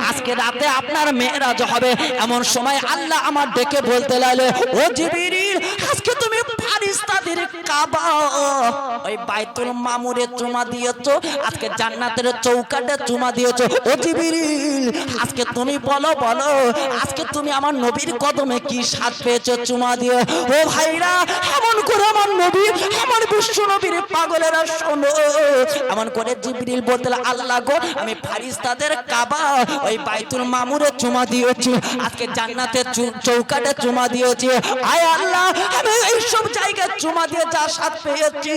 আজকে রাতে আপনার মেরাজ হবে। এমন সময় আল্লাহ আমার ডেকে বলতে লাগলো, ও জিবরিল, আজকে তুমি ফারিস্তাদের কাবা, ওই বাইতুল মামুরে চুমা দিয়েছো, আজকে জান্নাতের চৌকাটে চুমা দিয়েছো। ও জিবরিল, আজকে তুমি বলো বলো, আজকে তুমি আমার নবীর কদমে কি স্বাদ পেয়েছো চুমা দিয়ে? ও ভাইরা, এমন করে আমার নবী, আমার বিশ্ব নবীর পাগলেরা শোনো, এমন করে জিবরিল বলতে, আল্লাহ গো, আমি ফারিস্তাদের কাবা, ওই বাইতুল মামুরে চুমা দিয়েছি, আজকে জান্নাতের চৌকাটে চুমা দিয়েছি। আয় আল্লাহ, আমি এইসব জায়গায় চুমা দিয়ে যা স্বাদ পেয়েছি,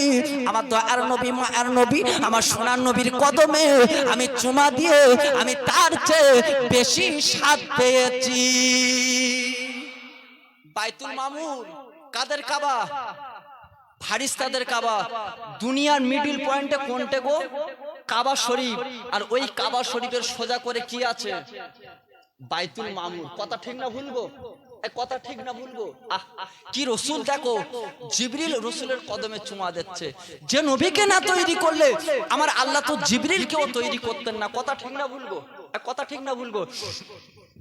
আমার দয়ার নবী মায়ার নবী আমার সোনার নবীর কদমে আমি চুমা দিয়ে আমি তার চেয়ে বেশি স্বাদ পেয়েছি।
বাইতুল মামুর কাদের কাবা? ফারিস্তাদের কাবা। দুনিয়ার মিডল পয়েন্টে কোনটে গো? কাবা শরীফ। আর ওই কাবা শরীফের সোজা করে কি আছে? বাইতুল মামুর। কথা ঠিক না ভুলবো? কথা ঠিক না ভুলবো? কি রসুল, দেখো জিবরিল রসুলের কদমে চুমা দিচ্ছে। যে নবীকে না তৈরি করলে আমার আল্লাহ তো জিবরিলকেও তৈরি করতেন না। কথা ঠিক না ভুলবো? কথা ঠিক না ভুলবো?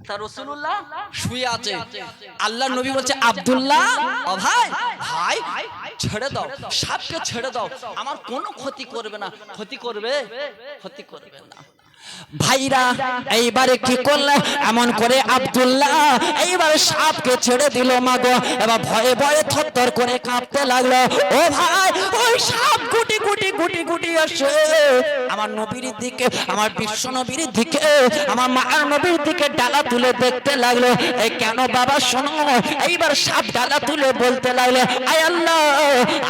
তা রাসূলুল্লাহ শুয়ে আছে, আল্লাহর নবী বলছে, আব্দুল্লাহ ও ভাই, ভাই ছেড়ে দাও, সাপকে ছেড়ে দাও, আমার কোনো ক্ষতি করবে না। ক্ষতি করবে? ক্ষতি করবে না।
ভাইরা এইবারে কি করলে, এমন করে আব্দুল্লাহ এইবারে সাপকে ছেড়ে দিল মাগো। এবার ভয়ে ভয়ে থরথর করে কাঁপতে লাগলো। ও ভাই, ওই সাপ গুটি গুটি গুটি গুটি আসে আমার নবীর দিকে, আমার বিশ্ব নবীর দিকে, আমার মায়ের নবীর দিকে ডালা তুলে দেখতে লাগলো। এই কেন বাবা শোনো, এইবার সাপ ডালা তুলে বলতে লাগলো, আয় আল্লাহ,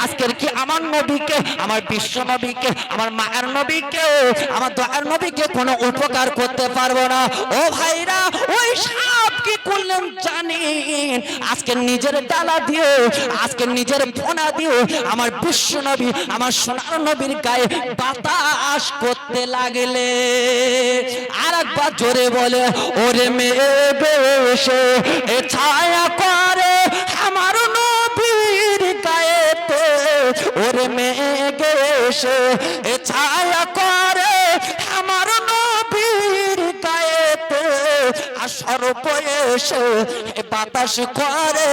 আজকের কি আমার নবীকে, আমার বিশ্ব নবীকে, আমার মায়ের নবীকে, আমার দয়ার নবীকে কোনো উপকার করতে পারবো না। ও ভাইরা, ওই সাপ কি করলেন জানেন? আজকে নিজের ডালা দিয়ে, আজকে নিজের ফোনা দিয়ে আমার বিশ্ব নবী, আমার সোনার নবীর গায়ে বাতাস করতে লাগলে। আর একবার জোরে বলে, ওরে মেয়ে বেশে এ ছায়া করে আমার নবীর গায়েতে, ওরে মেয়ে গেছে এ ছায়া করে আমার নবীর গায়েতে, আর সর্প এসে বাতাস করে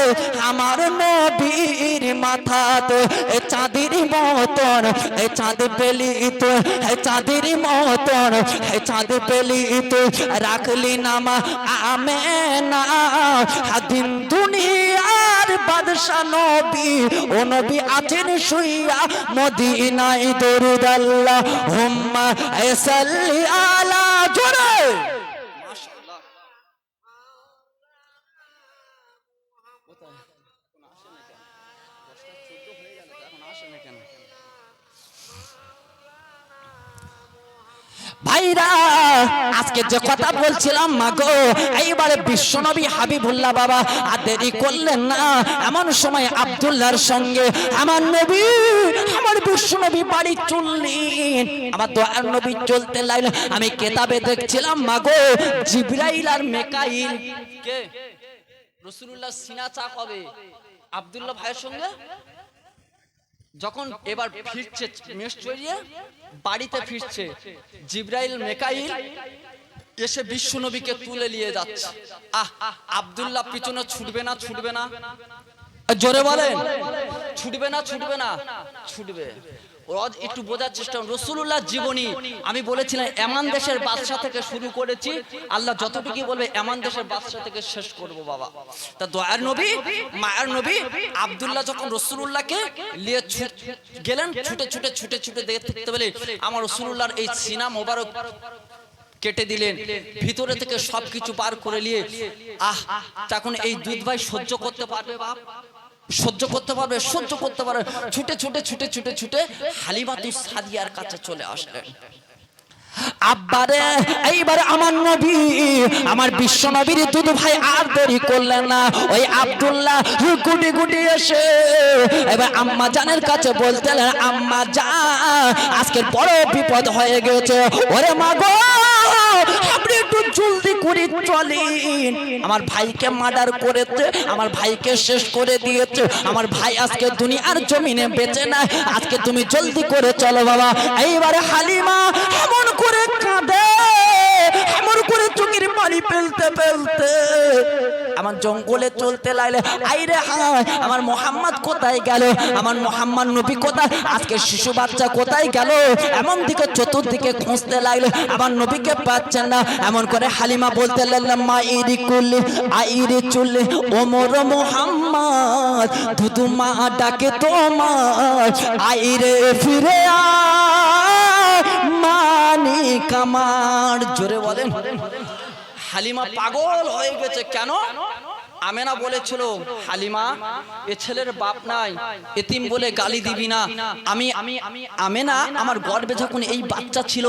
আমার নবীর মাথাতে। এ চাঁদের মতন, এ চাঁদ পেলিত, এ চাঁদের মতন, এ চাঁদ পেলিত রাখলি নামা আমেনা, দিন দুনিয়ার বাদশা নবী, ও নবী আছেন শুইয়া মদিনায়, দরুদ আল্লাহুম্মা সাল্লি আলা, জোরে ভাইরা। আজকে যে কথা বলছিলাম মাগো, এইবারে বিশ্বনবী হাবিবুল্লাহ বাবা আর দেরি করলেন না। এমন সময় আব্দুল্লাহর সঙ্গে আমার নবী, আমার বিশ্বনবী বাড়ি চললেন, আমার দয়ার নবী চলতে লাগলেন। আমি কেতাবে দেখছিলাম মাগো, জিবরাইল আর মেকাইল
কে রাসূলুল্লাহ সিনা চা কবে আব্দুল্লাহ ভাইয়ের সঙ্গে যখন এবার ফিরছে মেষ চড়িয়ে বাড়িতে ফিরছে, জিবরাইল মেকাইল এসে বিশ্ব নবীকে তুলে নিয়ে যাচ্ছে। আব্দুল্লাহ পিছনে ছুটবে না, ছুটবে না,
জোরে বলেন,
ছুটবে না, ছুটবে না, ছুটবে। একটু বোঝার চেষ্টা করুন রাসূলুল্লাহর জীবনী। আমি বলেছিলাম এমন দেশের বাদশা থেকে শুরু করেছি, আল্লাহ যতটুকু বলবে এমন দেশের বাদশা থেকে শেষ করব বাবা। তা দয়ার নবী, মায়ের নবী আব্দুল্লাহ যখন রাসূলুল্লাহকে নিয়ে গেলেন, ছুটে ছুটে ছুটে ছুটে দেখতে পেলে আমার রাসূলুল্লাহর এই সিনা মোবারক কেটে দিলেন, ভিতরে থেকে সবকিছু বার করে নিয়ে তখন এই দুধ ভাই সহ্য করতে পারবে বাপ, সহ্য করতে পারবে, সহ্য করতে পারবে, ছুটে ছুটে ছুটে ছুটে ছুটে হালিমাতুস সাদিয়ার কাছে চলে আসলেন।
আব্বারে, এইবার আমার নবী, আমার বিশ্ব নবীর দুধ ভাই আর দেরি করলেন না। ওই আব্দুল্লাহ গুটি গুটি এসে এবার আম্মা জানের কাছে বলতেলেন, আম্মা জান, আজকের বড় বিপদ হয়ে গেছে। ওরে মা গো, আপনি একটু জলদি করে চলেন, আমার ভাইকে মার্ডার করেছে, আমার ভাইকে শেষ করে দিয়েছে, আমার ভাই আজকে দুনিয়ার জমিনে বেঁচে নাই, আজকে তুমি জলদি করে চলো বাবা। এইবারে হালিমা এমন করে কাঁদে, এমন করে চোখের পানি ফেলতে ফেলতে আমার জঙ্গলে চলতে লাগলে, আইরে হায়, আমার মোহাম্মদ কোথায় গেল, আমার মোহাম্মদ নবী কোথায়, আজকে শিশু বাচ্চা কোথায় গেল, এমন দিকে চতুর্দিকে খুঁজতে লাগলো, আমার নবীকে পাচ্ছেন না। এমন করে হালিমা বলতে লাগলাম, মা ইরি কুল্লি আইরে চুল্লি ওমর মোহাম্মদ, দুদু মা ডাকে তোমার, আইরে ফিরে মানিক আমার, জোরে বলেন।
হালিমা পাগল হয়ে গেছে। কেন? আমেনা বলেছিল, হালিমা এ ছেলের বাপ নাই, এতিম বলে গালি দিবি না। আমি আমেনা আমার গর্ভে যখন এই বাচ্চা ছিল,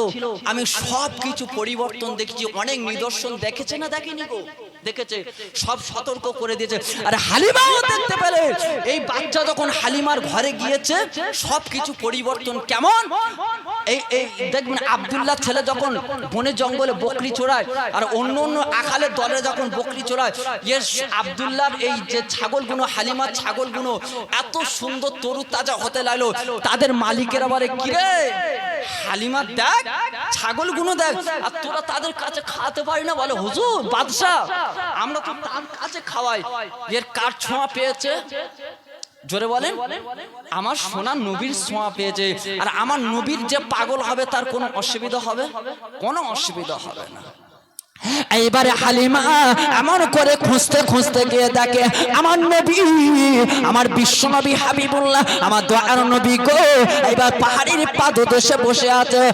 আমি সব কিছু পরিবর্তন দেখেছি, অনেক নিদর্শন দেখেছে না দেখেনি গো, দেখেছে, সব সতর্ক করে দিয়েছে। আর হালিমাও দেখতে পেলে এই বাচ্চা যখন হালিমার ঘরে গিয়েছে, সব কিছু পরিবর্তন। কেমন? এই দেখবেন আব্দুল্লাহ ছেলে যখন বনে জঙ্গলে বকরি চড়ায়, আর অন্য অন্য আখালের দলে যখন বকরি চড়ায়, আব্দুল্লাহর এই যে ছাগলগুলো, হালিমার ছাগলগুলো এত সুন্দর তরু তাজা হতে লাগলো, তাদের মালিকেরা বলে, কিরে হালিমা দেখ, ছাগলগুলো দেখ, আর তোরা তাদের কাছে খাওয়াতে পারি না? বলে, হুজুর বাদশা, আমরা তো তার কাছে খাওয়াই, এর কার ছোঁয়া পেয়েছে? জোরে বলেন। আমার সোনার নবীর ছোঁয়া পেয়েছে। আর আমার নবীর যে পাগল হবে তার কোনো অসুবিধা হবে? কোনো অসুবিধা হবে না।
এইবারে হালিমা এমন করে খুঁজতে খুঁজতে গিয়ে দেখে আমার নবী, আমার বিশ্ব নবী হাবিবুল্লাহ, আমার দয়ার নবী গো এইবার পাহাড়ের পাদদেশে বসে আছে।